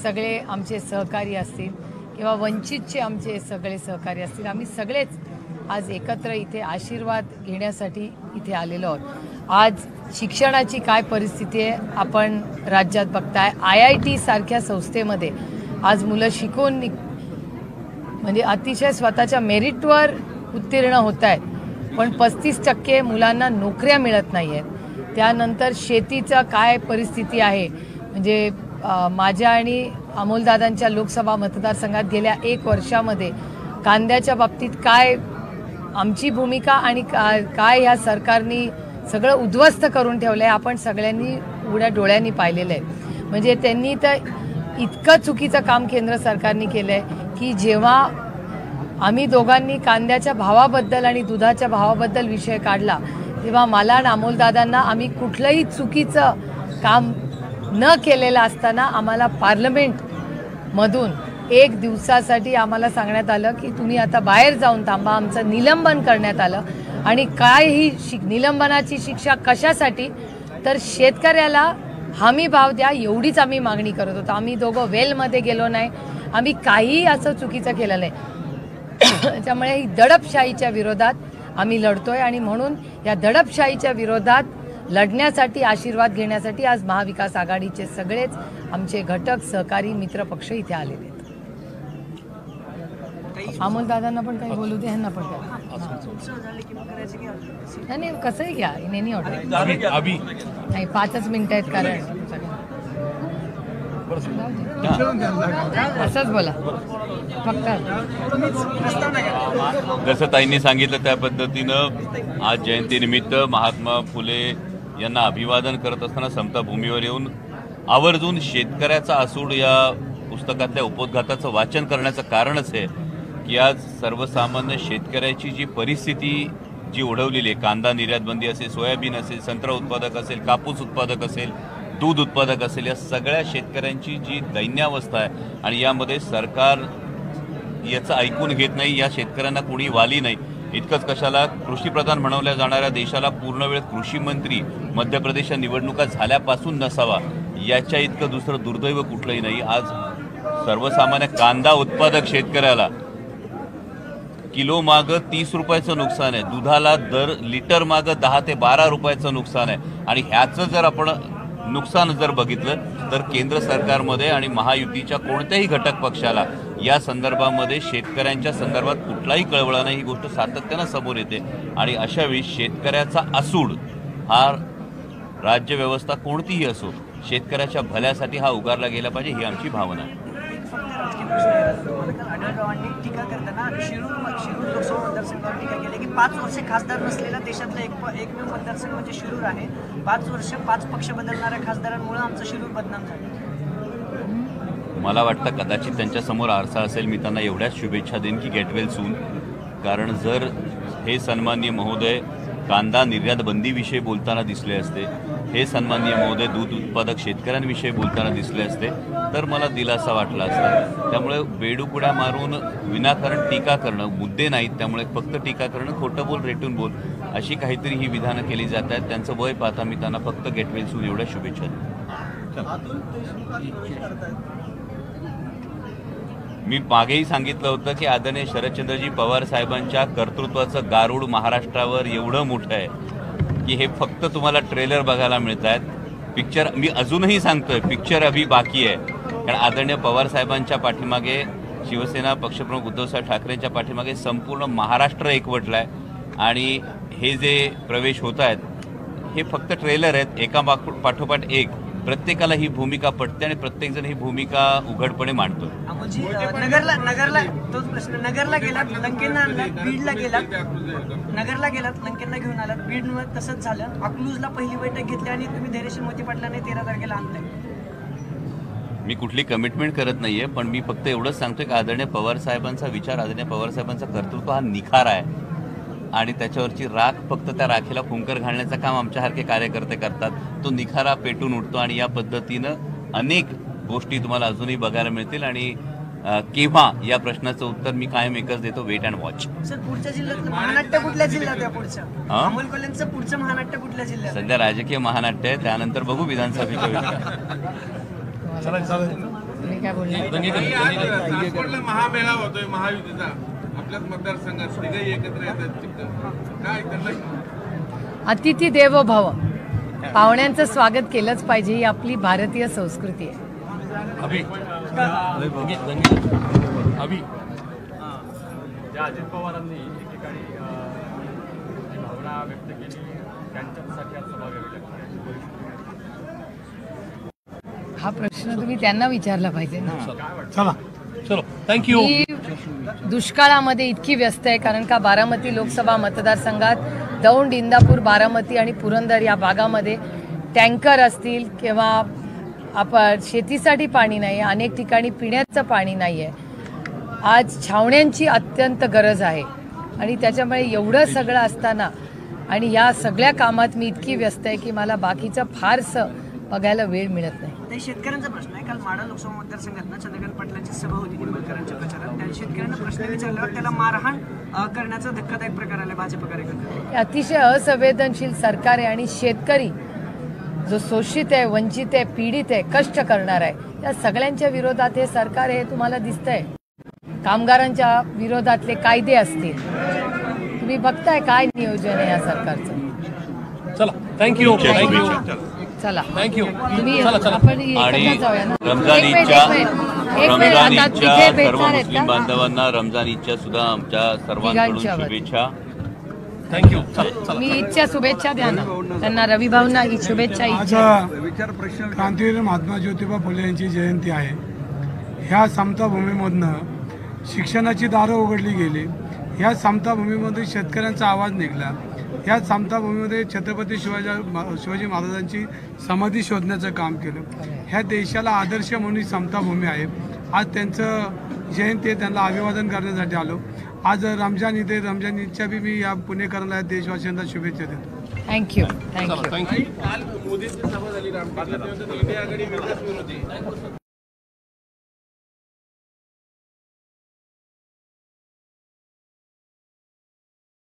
सगळे आमचे सहकारी असतील किंवा वंचितचे आमचे सगळे सहकारी असतील, आम्ही सगळेच आज एकत्र इथे आशीर्वाद घेण्यासाठी इथे आलेलो आहोत। आज शिक्षणाची काय परिस्थिती आहे आपण राज्यात बघताय। IIT सारख्या संस्थेमध्ये आज मुलं शिकून म्हणजे अतिशय स्वतःच्या मेरिटवर उत्तीर्ण होत आहेत, पण 35% मुलांना नोकऱ्या मिळत नाही आहेत। त्यानंतर शेतीचा काय परिस्थिती आहे, म्हणजे माझ्या आणि अमोलदादांच्या लोकसभा मतदारसंघात गेल्या 1 वर्षामध्ये कांद्याच्या बाबतीत काय आमची भूमिका आणि काय ह्या सरकारने सगळं उद्ध्वस्त करून ठेवलं आहे आपण सगळ्यांनी उघड्या डोळ्यांनी पाहिलेलं आहे। म्हणजे त्यांनी तर इतकं चुकीचं काम केंद्र सरकारने केलं आहे की जेव्हा आम्ही दोघांनी कांद्याच्या भावाबद्दल आणि दुधाच्या भावाबद्दल विषय काढला तेव्हा मला आणि अमोलदादांना आम्ही कुठलंही चुकीचं काम न केलेलं असताना आम्हाला पार्लमेंटमधून 1 दिवसासाठी आम्हाला सांगण्यात आलं की तुम्ही आता बाहेर जाऊन थांबा, आमचं निलंबन करण्यात आलं। आणि काय ही निलंबनाची शिक्षा कशासाठी, तर शेतकऱ्याला हमी भाव द्या एवढीच आम्ही मागणी करत होतो। आम्ही दोघं वेलमध्ये गेलो नाही, आम्ही काही असं चुकीचं केलं नाही। त्यामुळे ही दडपशाहीच्या विरोधात आम्ही लढतोय आणि म्हणून या दडपशाहीच्या विरोधात लढण्यासाठी आशीर्वाद घेण्यासाठी आज महाविकास आघाडीचे सगळेच आमचे घटक सहकारी मित्र पक्ष इथे आलेले आहेत। अमोलदादांना पण काही बोलू दे, ह्यांना पण नाही, कसंही घ्या, नेहमी ऑर्डर नाही, 5च मिनिटं आहेत कारण असंच बोला फक्त। जसं ताईंनी सांगितलं त्या पद्धतीनं आज जयंतीनिमित्त महात्मा फुले यांना अभिवादन करत असताना समता भूमीवर येऊन आवर्जून शेतकऱ्याचा आसूड या पुस्तकातल्या उपोद्घाताचं वाचन करण्याचं कारणच आहे की आज सर्वसामान्य शेतकऱ्याची जी परिस्थिती जी ओढवलेली आहे, कांदा निर्यात बंदी असेल, सोयाबीन असेल, संत्रा उत्पादक असेल, कापूस उत्पादक असेल, दूध उत्पादक असेल, या सगळ्या शेतकऱ्यांची जी दैन्यावस्था आहे आणि यामध्ये सरकार याचं ऐकून घेत नाही, या शेतकऱ्यांना कोणी वाली नाही। इतकंच कशाला, कृषीप्रधान म्हणवल्या जाणाऱ्या देशाला पूर्णवेळ कृषी मंत्री मध्य प्रदेशच्या निवडणुका झाल्यापासून नसावा, याच्या इतकं दुसरं दुर्दैव कुठलंही नाही। आज सर्वसामान्य कांदा उत्पादक शेतकऱ्याला किलो मागं 30 रुपयाचं नुकसान आहे, दुधाला दर लिटर मागं 10 ते 12 रुपयाचं नुकसान आहे। आणि ह्याचं जर आपण नुकसान जर बघितलं तर केंद्र सरकारमध्ये आणि महायुतीच्या कोणत्याही घटक पक्षाला या संदर्भामध्ये शेतकऱ्यांच्या संदर्भात कुठलाही कळवळा नाही, ही गोष्ट सातत्यानं समोर येते। आणि अशावेळी शेतकऱ्याचा आसूड हा राज्यव्यवस्था कोणतीही असो शेतकऱ्याच्या भल्यासाठी हा उगारला गेला पाहिजे, ही आमची भावना आहे। आढळरावांनी टीका करताना शिरूर लोकसभा मतदारसंघावर टीका केली की 5 वर्षे खासदार नसलेला देशातला एकमेव मतदारसंघ म्हणजे शिरूर आहे। 5 वर्ष 5 पक्ष बदलणाऱ्या खासदारांमुळे आमचं शिरूर बदनाम झालं। मला वाटतं कदाचित त्यांच्यासमोर आरसा असेल, मी त्यांना एवढ्याच शुभेच्छा देईन की गेट वेल सून। कारण जर हे सन्माननीय महोदय कांदा निर्यात बंदीविषयी बोलताना दिसले असते, हे सन्माननीय महोदय दूध उत्पादक शेतकऱ्यांविषयी बोलताना दिसले असते तर मला दिलासा वाटला असता। त्यामुळे बेडुकुड्या मारून विनाकारण टीका करणं मुद्दे नाहीत, त्यामुळे फक्त टीका करणं, खोटं बोल रेटून बोल अशी काहीतरी ही विधानं केली जात आहेत। त्यांचं वय पाहता मी त्यांना फक्त गेट वेल सून एवढ्या शुभेच्छा देईन। मी मागेही सांगितलं होतं की आदरणीय शरदचंद्रजी पवार साहेबांच्या कर्तृत्वाचं गारूड महाराष्ट्रावर एवढं मोठं आहे की हे फक्त तुम्हाला ट्रेलर बघायला मिळत आहेत, पिक्चर मी अजूनही सांगतोय पिक्चर अभी बाकी आहे। कारण आदरणीय पवार साहेबांच्या पाठीमागे शिवसेना पक्षप्रमुख उद्धवसाहेब ठाकरेंच्या पाठीमागे संपूर्ण महाराष्ट्र एकवटला आहे आणि हे जे प्रवेश होत आहेत हे फक्त ट्रेलर आहेत, एका पाठोपाठ एक प्रत्येकाला ही भूमिका पटते आणि प्रत्येकजण ही भूमिका उघडपणे मांडतो। नगरला तोच प्रश्न, नगरला गेलात, लंकेंना आणलात, बीडला गेलात, नगरला गेलात, लंकेंना घेऊन आलात, बीडमध्ये तसंच झालं, अकलूजला पहिली बैठक घेतली आणि तुम्ही धैर्यशील मोती पाटलांनी 13 तारखेला आणलंय। मी कुठली कमिटमेंट करत नाहीये, पण मी फक्त एवढंच सांगतोय की आदरणीय पवार साहेबांचा विचार, आदरणीय पवार साहेबांचा कर्तृत्व हा निखार आहे आणि त्याच्यावरची राख फक्त त्या राखेला फुंकर घालण्याचं काम आमच्यासारखे कार्यकर्ते करतात, तो निखारा पेटून उठतो आणि या पद्धतीनं अनेक गोष्टी तुम्हाला अजूनही बघायला मिळतील। आणि केव्हा या प्रश्नाचं उत्तर मी कायम एकच देतो, वेट अँड वॉच। सर पुढच्या जिल्ह्यात महानाट्य कुठल्या जिल्ह्यात आहे? पुढचं अमोल कोल्हेंचं पुढचं महानाट्य कुठल्या जिल्ह्यात? सध्या राजकीय महानाट्य आहे, त्यानंतर बघू विधानसभेच्या मी काय बोलणार सासवडला महामेळावा होतोय महायुतीचा आपल्याच मतदारसंघात तिघही एकत्र येतात काय त्यांना अतिथी देवो भव, पाहुण्यांचं स्वागत केलंच पाहिजे, ही आपली भारतीय संस्कृती आहे. ज्या अजित पवारांनी एकेकाळी जी भावना व्यक्त केली त्यांच्यासाठी आज सभा घ्यावी लागली. हा प्रश्न तुम्ही त्यांना विचारला पाहिजे ना. चलो थँक्यू. मी दुष्काळामध्ये इतकी व्यस्त आहे कारण का बारामती लोकसभा मतदारसंघात दौंड, इंदापूर, बारामती आणि पुरंदर या भागामध्ये टँकर असतील किंवा आपण शेतीसाठी पाणी नाही, अनेक ठिकाणी पिण्याचं पाणी नाही आहे. आज छावण्यांची अत्यंत गरज आहे आणि त्याच्यामुळे एवढं सगळं असताना आणि या सगळ्या कामात मी इतकी व्यस्त आहे की मला बाकीचं फारसं बघायला वेळ मिळत नाही. ते शेतकऱ्यांचा प्रश्न आहे. काल माढा लोकसभा मतदारसंघात ना चंद्रकांत पाटलांची सभा होती निंबाळकरांच्या प्रचारात. त्या शेतकऱ्यांना प्रश्न विचारल्यावर त्याला मारहाण करण्याचा धक्कादायक प्रकार आला भाजप कार्यकर्ते. हे अतिशय असंवेदनशील सरकार आहे आणि शेतकरी जो शोषित आहे, वंचित आहे, पीडित आहे, कष्ट करणार आहे, त्या सगळ्यांच्या विरोधात हे सरकार हे तुम्हाला दिसतंय. कामगारांच्या विरोधातले कायदे असतील, तुम्ही बघताय काय नियोजन आहे या सरकारचं. चला थँक्यू. चला थँक्यू. तुम्ही चला. आपण आणि एकत्र जाऊया ना. रमजान एक मिनिट, ईदच्या आता तिथे सर्व भेटणार आहेत मुस्लिम ना? बांधवांना रमजान ईदच्या सुद्धा आमच्या सर्वांकडून तिघांच्या शुभेच्छा. थँक्यू. चला. मी ईदच्या शुभेच्छा द्या ना त्यांना. रवी भाऊंना ही शुभेच्छा. आज क्रांतीवीर महात्मा ज्योतिबा फुले यांची जयंती आहे. ह्या समता भूमीमधनं शिक्षणाची दारं उघडली गेली. ह्या समता भूमीमध्ये शेतकऱ्यांचा आवाज निघाला. ह्या समता भूमीमध्ये छत्रपती शिवाजी महाराजांची समाधी शोधण्याचं काम केलं. ह्या देशाला आदर्श म्हणून ही समता भूमी आहे. आज त्यांचं जयंती आहे, त्यांना अभिवादन करण्यासाठी आलो. आज रमजान ईद आहे. रमजान ईदच्या बी मी या पुणेकरांना देशवासियांना शुभेच्छा देतो. थँक्यू. चला थँक्यू. काल मोदींची सभा झाली रामटेकला, तेव्हा इंडिया आघाडी विकास विरोधी